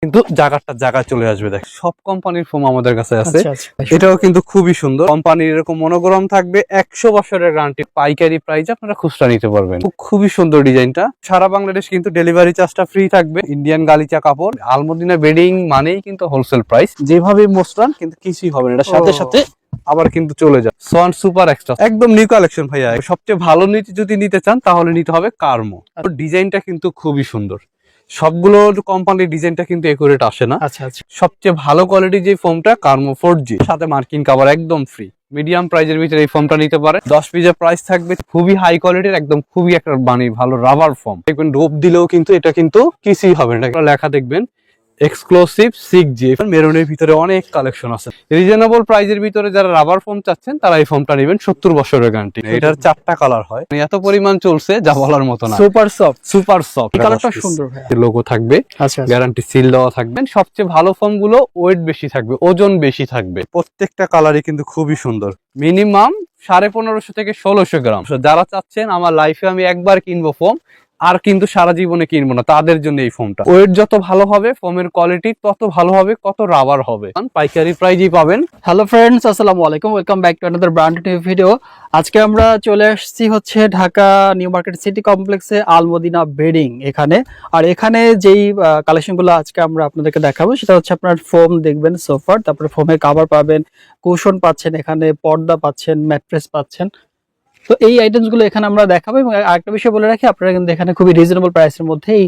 কিন্তু জায়গা চলে আসবে। দেখ সব কোম্পানির ফোম আমাদের কাছে আছে। এটাও কিন্তু খুবই সুন্দর। কোম্পানির এরকম মনোগ্রাম থাকবে, 100 বছরের গ্যারান্টি, পাইকারি প্রাইস আপনারা খুচরা নিতে পারবেন। খুবই সুন্দর ডিজাইনটা। সারা বাংলাদেশ কিন্তু ডেলিভারি চার্জটা ফ্রি থাকবে। ইন্ডিয়ান গালিচা কাপড়, আলমদিনা বেডিং মানেই কিন্তু হোলসেল প্রাইস। যেভাবে মোস্টান কিন্তু কিছুই হবে না, এটার সাথে সাথে আবার কিন্তু চলে যায় সোয়ান সুপার এক্সট্রা, একদম নিউ কালেকশন ভাইয়া। সবচেয়ে ভালো যদি নিতে চান তাহলে নিতে হবে কার্মো। ডিজাইনটা কিন্তু খুবই সুন্দর। সবগুলো কোম্পানির ডিজাইনটা কিন্তু একুরেট আসে না। সবচেয়ে ভালো কোয়ালিটির যে ফোমটা কার্মো 4G, সাথে মার্কিং কভার একদম ফ্রি। মিডিয়াম প্রাইজের ভিতরে এই ফোমটা নিতে পারে। 10 পিসের প্রাইস থাকবে। খুবই হাই কোয়ালিটির, একদম খুবই একটা ভালো রাবার ফোম। দেখবেন ডোপ দিলেও কিন্তু এটা কিন্তু কিছুই হবে না। লেখা দেখবেন এক্সক্লুসিভ 6G। মেরুনের ভিতরে অনেক কালেকশন আছে। রিজনেবল প্রাইজের ভিতরে যারা রাবার ফোম চাচ্ছেন তারা এই ফোমটা নেবেন। 70 বছরের গ্যারান্টি। এটার 4টা কালার হয়, এত পরিমাণ চলছে যা বলার মতো না। সুপার সফট এই কালারটা সুন্দর ভাই। লোগো থাকবে, গ্যারান্টি সিল দেওয়া থাকবে। সবচেয়ে ভালো ফোম গুলো ওয়েট বেশি থাকবে, ওজন বেশি থাকবে। প্রত্যেকটা কালারই কিন্তু খুবই সুন্দর। মিনিমাম 1550 থেকে 1600 গ্রাম। যারা চাচ্ছেন আমার লাইফে আমি একবার কিনবো ফোম, আর কিন্তু সারা জীবনে কিনবো না, তাদের জন্য এই ফোমটা। ওয়েট যত ভালো হবে ফোমের কোয়ালিটি তত ভালো হবে, কত রাবার হবে। পাইকারি প্রাইজই পাবেন। হ্যালো ফ্রেন্ডস, আসসালামু আলাইকুম, welcome back to another brand new video. আজকে আমরা চলে আসছি হচ্ছে ঢাকা নিউ মার্কেট সিটি কমপ্লেক্সে আলমদিনা বেডিং এখানে। আর এখানে যেই কালেকশনগুলো আজকে আমরা আপনাদেরকে দেখাবো সেটা হচ্ছে আপনার ফোম দেখবেন, সোফার, তারপরে ফোমের কভার পাবেন, কুশন পাচ্ছেন, এখানে পর্দা পাচ্ছেন, ম্যাট্রেস পাচ্ছেন। তো এই আইটেমস গুলো এখানে আমরা দেখাবো। এবং আরেকটা বিষয় বলে রাখি, আপনারা কিন্তু এখানে খুবই রিজনেবল প্রাইসের মধ্যে এই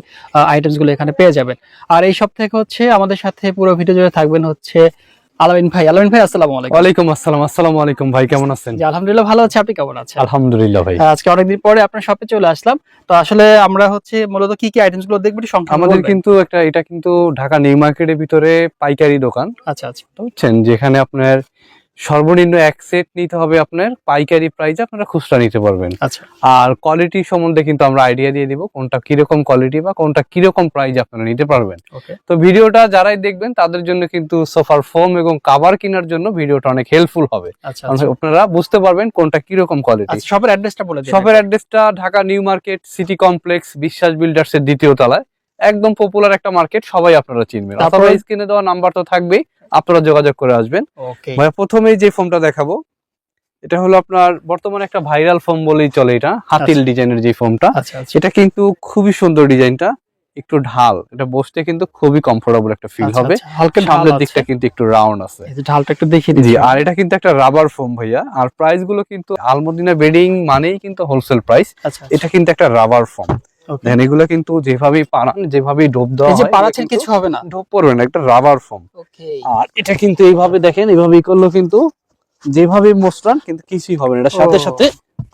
আইটেমস গুলো এখানে পেয়ে যাবেন। আর এই সব থেকে হচ্ছে আমাদের সাথে পুরো ভিডিও জুড়ে থাকবেন হচ্ছে আলামিন ভাই। আলামিন ভাই, আসসালামু আলাইকুম। ওয়ালাইকুম আসসালাম। আসসালামু আলাইকুম ভাই, কেমন আছেন? জি আলহামদুলিল্লাহ ভালো আছি, আপনি কেমন আছেন? আলহামদুলিল্লাহ ভাই। আজকে অনেকদিন পরে আপনার শপে চলে আসলাম। তো আসলে আমরা হচ্ছে মূলত কি কি আইটেমস গুলো দেখব সংখ্যা আমাদের কিন্তু এটা কিন্তু ঢাকা নিউ মার্কেটের ভিতরে পাইকারি দোকান। আচ্ছা বুঝছেন, যেখানে আপনার সর্বনিম্ন এক সেট নিতে হবে আপনার পাইকারি প্রাইসে, আপনারা খুচরা নিতে পারবেন। আর কোয়ালিটি সম্বন্ধে কিন্তু আমরা আইডিয়া দিয়ে দিব, কোনটা কিরকম কোয়ালিটি বা কোনটা কিরকম প্রাইস আপনারা নিতে পারবেন। তো ভিডিওটা যারাই দেখবেন তাদের জন্য কিন্তু সোফার ফোম এবং কভার কেনার জন্য ভিডিওটা অনেক হেল্পফুল হবে। আপনারা বুঝতে পারবেন কোনটা কিরকম কোয়ালিটি। শপের অ্যাড্রেসটা বলে দিন। শপের অ্যাড্রেসটা Dhaka New market city complex, বিশ্বাস বিল্ডার্স এর 2য় তলায়। একদম পপুলার একটা মার্কেট, সবাই আপনারা চিনবেন। অথবা স্ক্রিনে দেওয়া নাম্বার তো থাকবেই, আপনারা যোগাযোগ করে আসবেন। ভাই প্রথমেই যে ফোমটা দেখাবো এটা হলো আপনার বর্তমানে একটা ভাইরাল ফোম বলেই চলে। এটা হাতিল ডিজাইনের যে ফোমটা, এটা কিন্তু খুবই সুন্দর ডিজাইনটা। একটু ঢাল, এটা বসতে কিন্তু খুবই কমফোর্টেবল একটা ফিল হবে। সামনের দিকটা কিন্তু একটু রাউন্ড আছে, ঢালটা একটু দেখিয়ে দিন। জি, আর এটা কিন্তু একটা রাবার ফোম ভাইয়া। আর প্রাইস গুলো কিন্তু আলমদিনা বেডিং মানেই কিন্তু হোলসেল প্রাইস। এটা কিন্তু একটা রাবার ফোম। এগুলো কিন্তু যেভাবেই পারান, যেভাবেই ডোপ দেওয়া হয়, পারাচ্ছেন কিছু হবে না, ডোপ পড়বে না, একটা রাবার ফোম। আর এটা কিন্তু এইভাবে দেখেন, এইভাবেই করলো কিন্তু যেভাবে মোস্টান কিন্তু কিছুই হবে না, এটা সাথে সাথে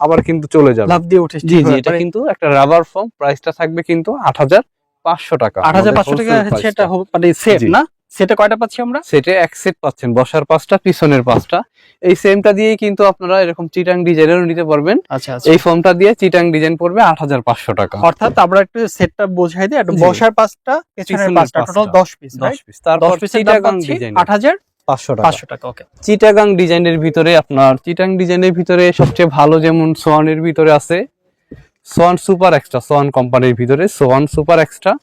আবার কিন্তু চলে যাবে, লাফ দিয়ে উঠে। জি জি, এটা কিন্তু একটা রাবার ফোম। প্রাইসটা থাকবে কিন্তু 8500 টাকা। 8500 টাকা হচ্ছে এটা, মানে সেট না? সেটে কয়টা পাচ্ছি আমরা? সেটে এক সেট পাচ্ছেন, বসার 5টা, পিছনের 5টা। এই সেমটা দিয়েই কিন্তু আপনারা এরকম চিটাং ডিজাইনেরও নিতে পারবেন। এই ফোমটা দিয়ে চিটাং ডিজাইন পড়বে 8500 টাকা। অর্থাৎ আমরা একটু সেটটা বোঝাই দিই, একটা বসার 5টা, পিছনের 5টা, টোটাল 10 পিস। 10 পিস। তারপর চিটাগাং ডিজাইন 8500 টাকা। ওকে। চিটাগাং ডিজাইনের ভিতরে আপনার চিটাং ডিজাইনের ভিতরে সবচেয়ে ভালো যেমন সোয়ানের ভিতরে আছে সোয়ান সুপার এক্সট্রা, সোয়ান কোম্পানির ভিতরে সোয়ান সুপার এক্সট্রা,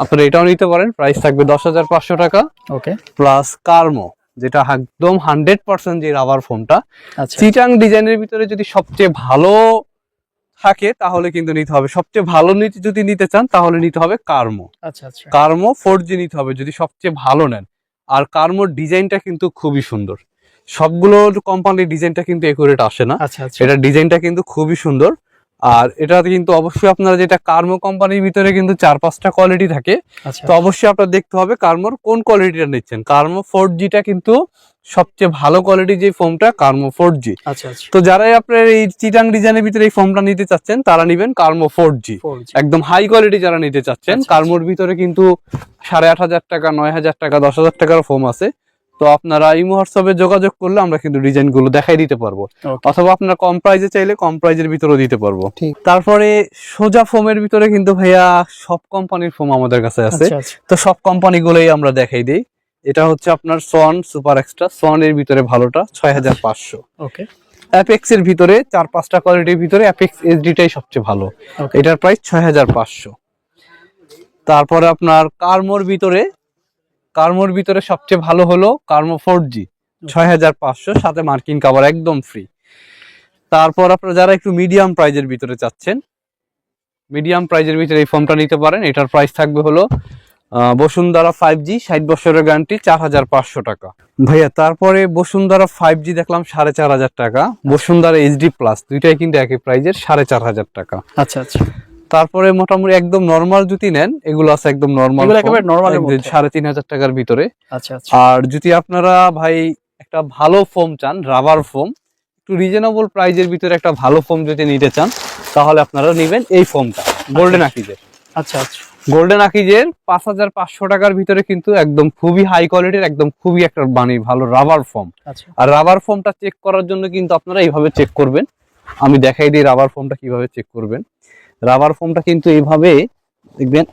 আপনারা এটাও নিতে পারেন। প্রাইস থাকবে 10500 টাকা। ওকে। প্লাস কার্মো, যেটা একদম 100% যে রাবার ফোমটা। চিটাং ডিজাইনের ভিতরে যদি সবচেয়ে ভালো থাকে তাহলে কিন্তু নিতে হবে, সবচেয়ে ভালো যদি নিতে চান তাহলে নিতে হবে কার্মো। কার্মো 4G নিতে হবে যদি সবচেয়ে ভালো নেন। আর কার্মোর ডিজাইনটা কিন্তু খুবই সুন্দর। সবগুলো কোম্পানির ডিজাইনটা কিন্তু একুরেট আসে না। এটা ডিজাইনটা কিন্তু খুবই সুন্দর। আর এটা কিন্তু অবশ্যই আপনারা, যেটা কার্মো কোম্পানির ভিতরে কিন্তু 4-5টা কোয়ালিটি থাকে, তো অবশ্যই আপনার দেখতে হবে কার্মোর কোন কোয়ালিটিটা নিচ্ছেন। কার্মো 4Gটা কিন্তু সবচেয়ে ভালো কোয়ালিটি যে ফোমটা কার্মো 4G। তো যারাই আপনার এই চিটাং ডিজাইনের ভিতরে এই ফোমটা নিতে চাচ্ছেন তারা নিবেন কার্মো 4G। একদম হাই কোয়ালিটি যারা নিতে চাচ্ছেন, কার্মোর ভিতরে কিন্তু 8500 টাকা, 9000 টাকা, 10000 টাকার ফোম আছে। তো আপনারা এই হোয়াটসঅ্যাপে যোগাযোগ করলে আমরা কিন্তু ডিজাইন গুলো দেখাই দিতে পারবো, অথবা আপনারা কম প্রাইসে চাইলে কম প্রাইসের ভিতরেও দিতে পারবো। তারপরে সোজা ফোমের ভিতরে কিন্তু ভাইয়া সব কোম্পানির ফোম আমাদের কাছে আছে। তো সব কোম্পানি গুলোই আমরা দেখাই দিই। এটা হচ্ছে আপনার সোয়ান সুপার এক্সট্রা, সোয়ান এর ভিতরে ভালোটা 6500। ওকে। অ্যাপেক্স এর ভিতরে 4-5টা কোয়ালিটির ভিতরে অ্যাপেক্স এইচডিটাই সবচেয়ে ভালো, এটার প্রাইস 6500। তারপরে আপনার কার্মোর ভিতরে কার্মোর ভিতরে সবচেয়ে ভালো হলো কার্মো 4G 6500, সাথে মার্কিন কভার একদম ফ্রি। তারপর আপনারা যারা একটু মিডিয়াম প্রাইজের ভিতরে চাচ্ছেন, মিডিয়াম প্রাইজের ভিতরে এই ফোনটা নিতে পারেন। এটার প্রাইস থাকবে হলো বসুন্ধরা 5G 60 বছরের গ্যারান্টি 4500 টাকা ভাইয়া। তারপরে বসুন্ধরা 5G দেখলাম 4500 টাকা, বসুন্ধরা HD প্লাস দুইটাই কিন্তু একই প্রাইজের 4500 টাকা। আচ্ছা আচ্ছা। তারপরে মোটামুটি একদম নরমাল যদি নেন, এগুলো আছে একদম নরমাল, একেবারে নরমালের মধ্যে 3500 টাকার ভিতরে। আচ্ছা আচ্ছা। আর যদি আপনারা ভাই একটা ভালো ফোম চান, রাবার ফোম, একটু রিজনেবল প্রাইজের ভিতরে একটা ভালো ফোম যদি নিতে চান, তাহলে আপনারা নেবেন এই ফোমটা গোল্ডেন আকিজের। আচ্ছা আচ্ছা। গোল্ডেন আকিজের 5500 টাকার ভিতরে কিন্তু একদম খুবই হাই কোয়ালিটির, একদম খুবই একটা ভালো রাবার ফোম। আচ্ছা। আর রাবার ফোমটা চেক করার জন্য কিন্তু আপনারা এইভাবে চেক করবেন। আমি দেখাই দিই রাবার ফোমটা কিভাবে চেক করবেন। রাবার ফোমটা কিন্তু এইভাবে দেখবেন,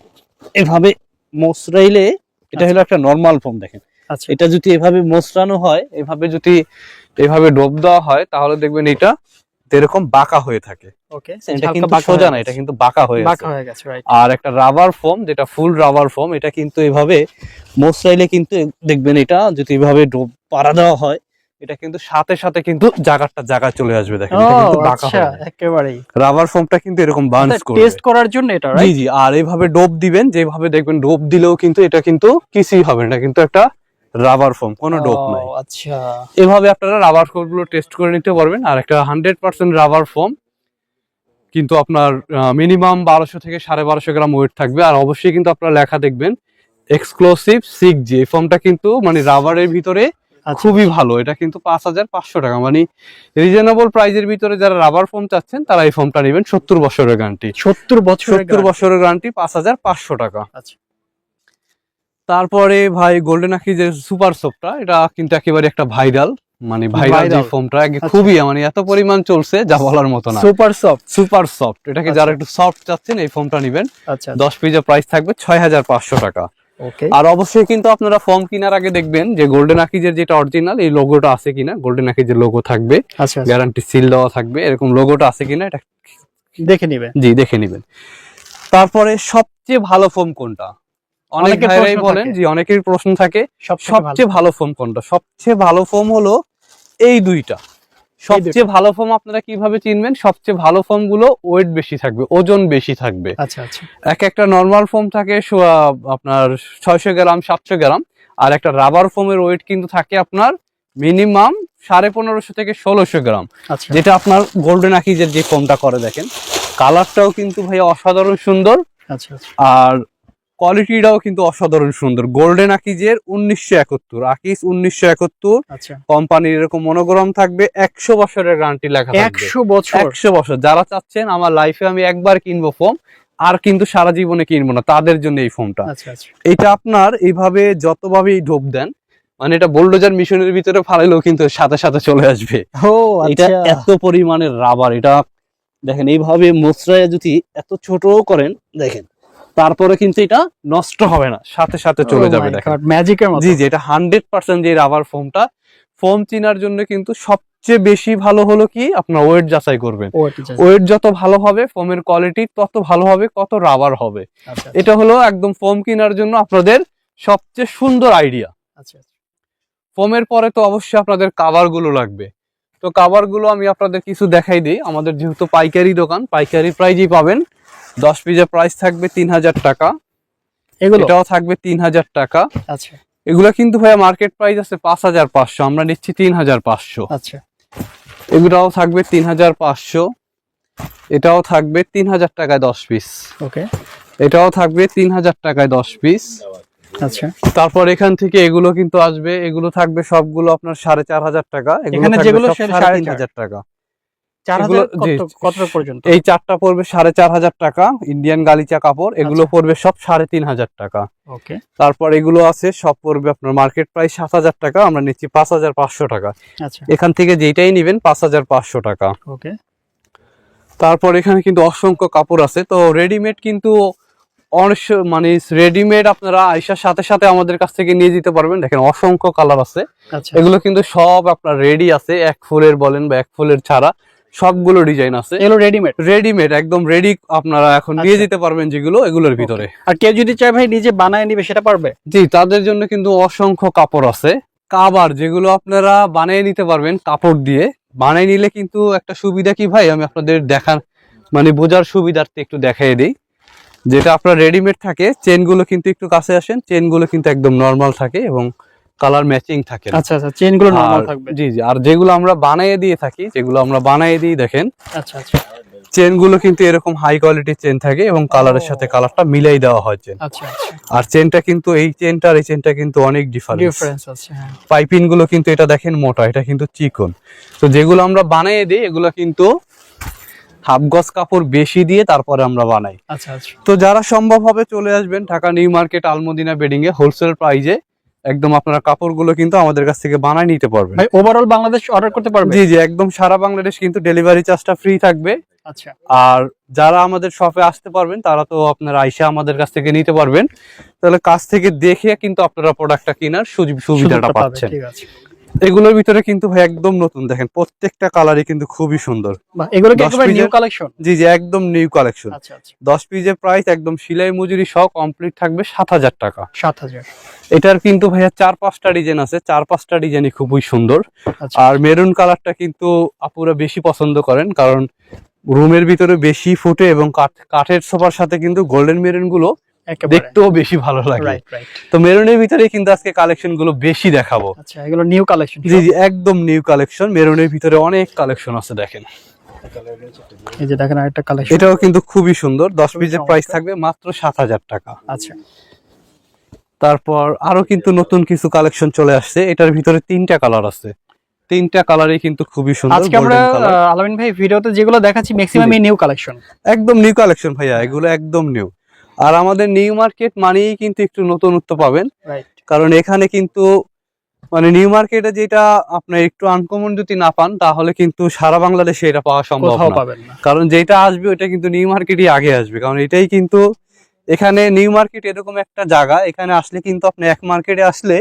এভাবে মোচড়াইলে এটা হলো একটা নরমাল ফোম। দেখেন আচ্ছা, এটা যদি এভাবে মোচড়ানো হয়, এভাবে যদি এভাবে ডোব দেওয়া হয়, তাহলে দেখবেন এটা এরকম বাঁকা হয়ে থাকে। ওকে, এটা কিন্তু সোজা না, এটা কিন্তু বাঁকা হয়ে গেছে, রাইট। আর একটা রাবার ফোম যেটা ফুল রাবার ফোম, এটা কিন্তু এভাবে মোচড়াইলে কিন্তু দেখবেন এটা যদি এভাবে ডোব পাড়া দেওয়া হয়, এটা কিন্তু সাথে সাথে কিন্তু জায়গায় চলে আসবে। দেখেন এটা কিন্তু বাঁকা হবে একেবারেই। রাবার ফোমটা কিন্তু এরকম বাউন্স করবে টেস্ট করার জন্য এটা, রাইট? জি জি। আর এইভাবে ডোব দিবেন, যেভাবে দেখবেন ডোব দিলেও কিন্তু এটা কিন্তু কিছুই হবে না, কিন্তু একটা রাবার ফোম, কোনো ডোপ নাই। আচ্ছা, এভাবে আপনারা রাবার ফোম গুলো টেস্ট করে নিতে পারবেন। আর একটা 100% রাবার ফোম কিন্তু আপনার মিনিমাম 1200 থেকে 1250 গ্রাম ওয়েট থাকবে। আর অবশ্যই কিন্তু আপনারা লেখা দেখবেন এক্সক্লুসিভ 6G। এই ফোমটা কিন্তু মানে রাবারের ভিতরে খুবই ভালো। এটা কিন্তু 5500 টাকা, মানে রিজনেবল প্রাইজের ভিতরে যারা রাবার ফোম চাচ্ছেন তারা এই ফোমটা নেবেন। 70 বছরের গ্যারান্টি, 70 বছরের গ্যারান্টি, 5500 টাকা। আচ্ছা। তারপরে ভাই গোল্ডেন আকিজের সুপার সফটটা, এটা কিন্তু একেবারে একটা ভাইরাল, মানে ভাইরাল যে ফোমটা, খুবই মানে এত পরিমাণ চলছে যা বলার মতো না। সুপার সফট, এটাকে যারা একটু সফট চাচ্ছেন এই ফোমটা নেবেন। 10 পিসের প্রাইস থাকবে 6500 টাকা। আর অবশ্যই কিন্তু আপনারা ফোম কেনার আগে দেখবেন যে গোল্ডেন আকিজের যেটা অরিজিনাল এই লোগোটা আছে কিনা। গোল্ডেন আকিজের লোগো থাকবে, গ্যারান্টি সিল দেওয়া থাকবে, এরকম লোগোটা আছে কিনা এটা দেখে নেবেন। জি, দেখে নেবেন। তারপরে সবচেয়ে ভালো ফোম কোনটা, অনেক ভাইরাই বলেন, জি অনেকের প্রশ্ন থাকে সবচেয়ে ভালো ফোম কোনটা। সবচেয়ে ভালো ফোম হলো এই দুইটা। সবচেয়ে ভালো ফোম আপনারা কিভাবে চিনবেন? সবচেয়ে ভালো ফোম গুলো ওয়েট বেশি থাকবে, ওজন বেশি থাকবে। আচ্ছা আচ্ছা। একটা নরমাল ফোম থাকে আপনার 600 গ্রাম 700 গ্রাম, আর একটা রাবার ফোমের ওয়েট কিন্তু থাকে আপনার মিনিমাম 1550 থেকে 1600 গ্রাম। যেটা আপনার গোল্ডেন আকিজের যে ফোমটা করে, দেখেন কালারটাও কিন্তু ভাই অসাধারণ সুন্দর। আচ্ছা আচ্ছা। আর কোয়ালিটিটাও কিন্তু অসাধারণ সুন্দর। গোল্ডেন আকিজের 1971, আকিজ 1971, কোম্পানির এরকম মনোগ্রাম থাকবে, 100 বছরের গ্যারান্টি লেখা থাকবে। 100 বছর। যারা চাচ্ছেন আমার লাইফে আমি একবার কিনবো ফোম, আর কিন্তু সারা জীবনে কিনবো না, তাদের জন্য এই ফোমটা। এটা আপনার এইভাবে যতভাবে ডোব দেন, মানে এটা বুলডোজার মেশিনের ভিতরে ফালাইলেও কিন্তু সাথে সাথে চলে আসবে। এটা এত পরিমাণের রাবার। এটা দেখেন এইভাবে মোচড়ায় যদি এত ছোট করেন, দেখেন তারপরে কিন্তু এটা নষ্ট হবে না, সাথে সাথে চলে যাবে। দেখেন ম্যাজিকের মতো। জি জি, এটা 100% যে রাবার ফোমটা। ফোম চিনার জন্য কিন্তু সবচেয়ে বেশি ভালো হলো কি আপনার ওয়েট যাচাই করবেন। ওয়েট যত ভালো হবে ফোমের কোয়ালিটি তত ভালো হবে, কত রাবার হবে। এটা হলো একদম ফোম কেনার জন্য আপনাদের সবচেয়ে সুন্দর আইডিয়া। ফোমের পরে তো অবশ্যই আপনাদের কাভার গুলো লাগবে। তো কাভার গুলো আমি আপনাদের কিছু দেখাই দিই। আমাদের যেহেতু পাইকারি দোকান, পাইকারি প্রাইজই পাবেন। 10 পিসের প্রাইস থাকবে 3000 টাকা, এটাও থাকবে 3000 টাকা। আচ্ছা, এগুলা কিন্তু ভাইয়া মার্কেট প্রাইস আছে 5500, আমরা নিচ্ছি 3500। আচ্ছা, এগুলাও থাকবে 3500, এটাও থাকবে 3000 টাকায় 10 পিস। ওকে, এটাও থাকবে 3000 টাকায় 10 পিস। আচ্ছা, তারপর এখান থেকে এগুলো কিন্তু আসবে, এগুলো থাকবে সবগুলো আপনার 4500 টাকা। এখানে যেগুলো 3500 টাকা। পর্যন্ত এই চারটা পড়বে 4500 টাকা, ইন্ডিয়ান গালিচা কাপড়। এগুলো পড়বে সব 3500 টাকা। ওকে, তারপর এগুলো আছে সব পড়বে আপনার মার্কেট প্রাইস 7000 টাকা, আমরা নিচ্ছি 5500 টাকা। আচ্ছা, এখান থেকে যেটাই নেবেন 5500 টাকা। ওকে। তারপর এখানে কিন্তু অসংখ্য কাপড় আছে। তো রেডিমেড কিন্তু মানে রেডিমেড আপনারা আইসার সাথে সাথে আমাদের কাছ থেকে নিয়ে যেতে পারবেন। দেখেন অসংখ্য কালার আছে। এগুলো কিন্তু সব আপনার রেডি আছে, এক ফুলের বলেন বা এক ফুলের ছাড়া সবগুলো ডিজাইন আছে, এগুলো রেডিমেড রেডিমেড একদম রেডি, আপনারা এখন নিয়ে যেতে পারবেন যেগুলো এগুলোর ভিতরে। আর কেউ যদি চায় ভাই নিজে বানায় নিবে সেটা পারবে? জি, তাদের জন্য কিন্তু অসংখ্য কাপড় আছে, কাভার যেগুলো আপনারা বানিয়ে নিতে পারবেন কাপড় দিয়ে। বানিয়ে নিলে কিন্তু একটা সুবিধা কি ভাই, আমি আপনাদের দেখার মানে বোঝার সুবিধার্থে একটু দেখাই দিই। যেটা আপনার রেডিমেড থাকে, চেনগুলো কিন্তু একটু কাছে আসেন, চেনগুলো কিন্তু একদম নরমাল থাকে এবং কালার ম্যাচিং থাকে। আচ্ছা আচ্ছা, চেনগুলো নরমাল থাকবে। জি জি, আর যেগুলো আমরা বানিয়ে দিয়ে থাকি, যেগুলো আমরা বানিয়ে দিই দেখেন, আচ্ছা আচ্ছা, চেনগুলো কিন্তু এরকম হাই কোয়ালিটির চেন থাকে এবং কালারের সাথে কালারটা মিলাই দেওয়া হয় চেন। আচ্ছা আচ্ছা, আর চেনটা কিন্তু এই চেনটা আর এই চেনটা কিন্তু অনেক ডিফারেন্স আছে। হ্যাঁ, পাইপিং গুলো কিন্তু এটা দেখেন মোটা, এটা কিন্তু চিকন। তো যেগুলো আমরা বানিয়ে দিই এগুলো কিন্তু হাফ গজ কাপড় বেশি দিয়ে তারপরে আমরা বানাই। আচ্ছা আচ্ছা, তো যারা সম্ভব হবে চলে আসবেন Dhaka New Market Almadina bedding এ, হোলসেল প্রাইজে একদম আপনারা কাপড়গুলো কিন্তু আমাদের কাছ থেকে বানায় নিতে পারবেন। ভাই ওভারঅল বাংলাদেশ অর্ডার করতে পারবে? জি জি, একদম সারা বাংলাদেশ কিন্তু ডেলিভারি চার্জটা ফ্রি থাকবে। আচ্ছা, আর যারা আমাদের শপে আসতে পারবেন তারা তো আপনারা আইসা আমাদের কাছ থেকে নিতে পারবেন, তাহলে কাছ থেকে দেখে কিন্তু আপনারা প্রোডাক্টটা কেনার সুবিধাটা পাচ্ছেন। ঠিক আছে। এগুলোর ভিতরে কিন্তু ভাই একদম নতুন, দেখেন প্রত্যেকটা কালারই কিন্তু খুবই সুন্দর। বাহ, এগুলো কি একেবারে নিউ কালেকশন? জি জি, একদম নিউ কালেকশন। আচ্ছা আচ্ছা, 10 পিসের প্রাইস একদম সেলাই মজুরি সহ কমপ্লিট থাকবে 7000 টাকা। 7000। এটার কিন্তু ভাইয়া 4-5টা ডিজাইন আছে, 4-5টা ডিজাইনই খুবই সুন্দর। আচ্ছা, আর মেরুন কালারটা কিন্তু আপুরা বেশি পছন্দ করেন, কারণ রুমের ভিতরে বেশি ফুটে এবং কাঠের সোফার সাথে কিন্তু গোল্ডেন মেরুন গুলো একেবারে দেখতেও বেশি ভালো লাগে। Right right. তো মেরুনের ভিতরে কিন্তু আজকে কালেকশন গুলো বেশি দেখাবো। আচ্ছা, এগুলো নিউ কালেকশন? জি জি, একদম নিউ কালেকশন। মেরুনের ভিতরে অনেক কালেকশন আছে দেখেন। এই যে দেখেন আরেকটা কালেকশন, এটাও কিন্তু খুবই সুন্দর। 10 পিসের প্রাইস থাকবে মাত্র 7000 টাকা। আচ্ছা, তারপর আরো কিন্তু নতুন কিছু কালেকশন চলে আসছে, এটার ভিতরে 3টা কালার আছে, 3টা কালারই কিন্তু খুবই সুন্দর। আজকে আমরা আলামিন ভাই ভিডিওতে যেগুলো দেখাচ্ছি ম্যাক্সিমামই নিউ কালেকশন, একদম নিউ কালেকশন ভাইয়া, এগুলো একদম নিউ। আর আমাদের নিউ মার্কেট মানেই কিন্তু একটু নতুনত্ব পাবেন, রাইট। কারণ এখানে কিন্তু মানে নিউ মার্কেটে যেটা আপনার একটু আনকমন যদি না পান তাহলে কিন্তু সারা বাংলাদেশে এটা পাওয়া সম্ভব কোথাও না। পাবেন না। কারণ যেটা আসবে ওটা কিন্তু নিউ মার্কেটই আগে আসবে, কারণ এটাই কিন্তু এখানে নিউ মার্কেট এরকম একটা জায়গা, এখানে আসলে কিন্তু আপনি এক মার্কেটে আসলে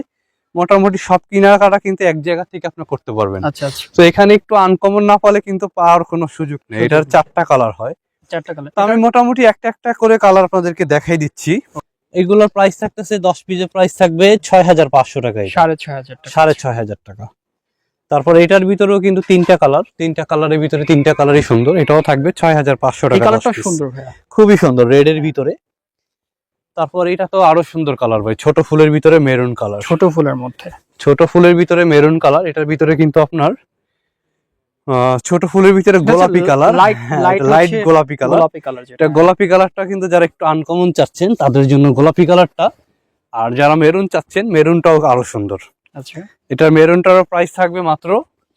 মোটামুটি সব কেনাকাটা কিন্তু এক জায়গা থেকে আপনি করতে পারবেন। আচ্ছা আচ্ছা, তো এখানে একটু আনকমন না পালে কিন্তু পাওয়ার কোনো সুযোগ নেই। এটার 4টা কালার হয়, 4টা কালার। তো আমি মোটামুটি একটা একটা করে কালার আপনাদেরকে দেখাই দিচ্ছি। এগুলোর প্রাইস থাকতেছে 10 পিসের প্রাইস থাকবে 6500 টাকায়, 6500 টাকা। 6500 টাকা। তারপর এটার ভিতরেও কিন্তু 3টা কালার, 3টা কালারের ভিতরে 3টা কালারই সুন্দর। এটাও থাকবে 6500 এই টাকা। কালারটা সুন্দর ভাইয়া, খুবই সুন্দর রেড এর ভিতরে। তারপর এটা তো আরো সুন্দর কালার ভাই, ছোট ফুলের ভিতরে মেরুন কালার, ছোট ফুলের মধ্যে ছোট ফুলের ভিতরে মেরুন কালার। এটার ভিতরে কিন্তু আপনার ছোট ফুলের ভিতরে গোলাপি কালার, লাইট গোলাপি কালার। গোলাপি কালার, এটা গোলাপি কালারটা কিন্তু যারা একটু আনকমন চাচ্ছেন তাদের জন্য গোলাপি কালারটা, আর যারা মেরুন চাচ্ছেন মেরুনটাও আরো সুন্দর। আচ্ছা, এটার মেরুনটারও প্রাইস থাকবে মাত্র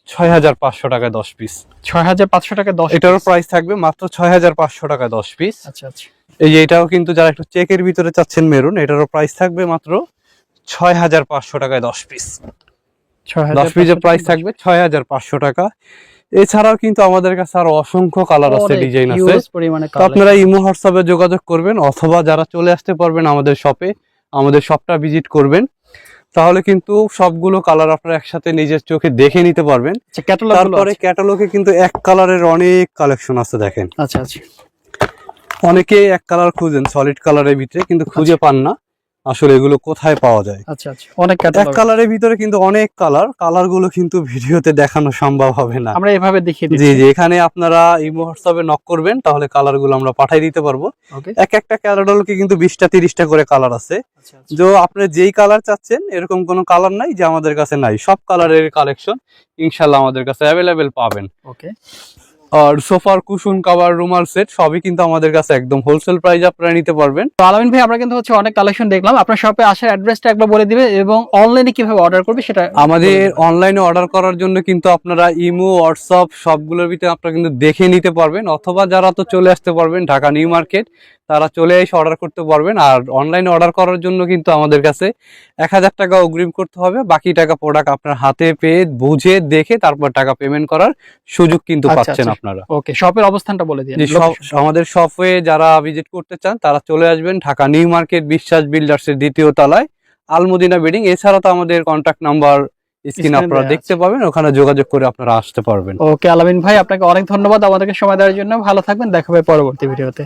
6500 টাকায় 10 পিস। 6500 টাকা 10। এটারও প্রাইস থাকবে মাত্র 6500 টাকায় 10 পিস। আচ্ছা আচ্ছা, এই যে এটাও কিন্তু যারা একটু চেকের ভিতরে চাচ্ছেন মেরুন, এটারও প্রাইস থাকবে মাত্র 6500 টাকায় 10 পিস। 10 পিসের প্রাইস থাকবে 6500 টাকা। এছাড়াও কিন্তু আমাদের কাছে আরো অসংখ্য কালার আছে, ডিজাইন আছে। তো আপনারা ইমো হোয়াটসঅ্যাপে যোগাযোগ করবেন, অথবা যারা চলে আসতে পারবেন আমাদের শপে, আমাদের শপটা ভিজিট করবেন, তাহলে কিন্তু সবগুলো কালার আপনারা একসাথে নিজের চোখে দেখে নিতে পারবেন। তারপরে ক্যাটালগে কিন্তু এক কালারের অনেক কালেকশন আছে দেখেন। আচ্ছা আচ্ছা, অনেকেই এক কালার খুঁজেন সলিড কালারের ভিতরে কিন্তু খুঁজে পান না, আসলে এগুলো কোথায় পাওয়া যায়। আচ্ছা আচ্ছা, অনেক এক কালারের ভিতরে কিন্তু অনেক কালার গুলো কিন্তু ভিডিওতে দেখানো সম্ভব হবে না, আমরা এভাবে দেখিয়ে দিচ্ছি। জি জি, এখানে আপনারা ইমো হোয়াটসঅ্যাপে নক করবেন, তাহলে কালার গুলো আমরা পাঠিয়ে দিতে পারবো। এক একটা ক্যাটালগে কিন্তু 20টা 30টা করে কালার আছে। যে আপনি যেই কালার চাচ্ছেন এরকম কোনো কালার নাই যে আমাদের কাছে নাই, সব কালারের কালেকশন ইনশাল্লাহ আমাদের কাছে অ্যাভেলেবেল পাবেন। ওকে। আর সোফার কুশন কভার রুমাল সেট সবই কিন্তু আমাদের কাছে একদম হোলসেল প্রাইস আপনারা নিতে পারবেন। তো আলামিন ভাই আমরা কিন্তু হচ্ছে অনেক কালেকশন দেখলাম, আপনার শপে আসার অ্যাড্রেসটা একবার বলে দিবে এবং অনলাইনে কিভাবে অর্ডার করবে সেটা। আমাদের অনলাইনে অর্ডার করার জন্য কিন্তু আপনারা ইমো হোয়াটসঅ্যাপ সবগুলোর ভিতরে আপনারা কিন্তু দেখে নিতে পারবেন, অথবা যারা তো চলে আসতে পারবেন ঢাকা নিউ মার্কেট তারা চলে এসে অর্ডার করতে পারবেন। আর অনলাইনে অর্ডার করার জন্য কিন্তু আমাদের কাছে 1000 টাকা অগ্রিম করতে হবে, বাকি টাকা প্রোডাক্ট আপনার হাতে পেয়ে বুঝে দেখে তারপর টাকা পেমেন্ট করার সুযোগ কিন্তু পাচ্ছেন আপনারা। ওকে, শপের অবস্থানটা বলে দিন। আমাদের শপে যারা ভিজিট করতে চান তারা চলে আসবেন ঢাকা নিউ মার্কেট বিশ্বাস বিল্ডার্স এর 2য় তলায় আলমদিনা বেডিং। এছাড়া তো আমাদের কন্ট্যাক্ট নাম্বার স্ক্রিন আপনারা দেয়া দেখতে পাবেন, ওখানে যোগাযোগ করে আপনারা আসতে পারবেন। ওকে আলামিন ভাই, আপনাকে অনেক ধন্যবাদ আমাদেরকে সময় দেওয়ার জন্য। ভালো থাকবেন, দেখা হবে পরবর্তী ভিডিওতে।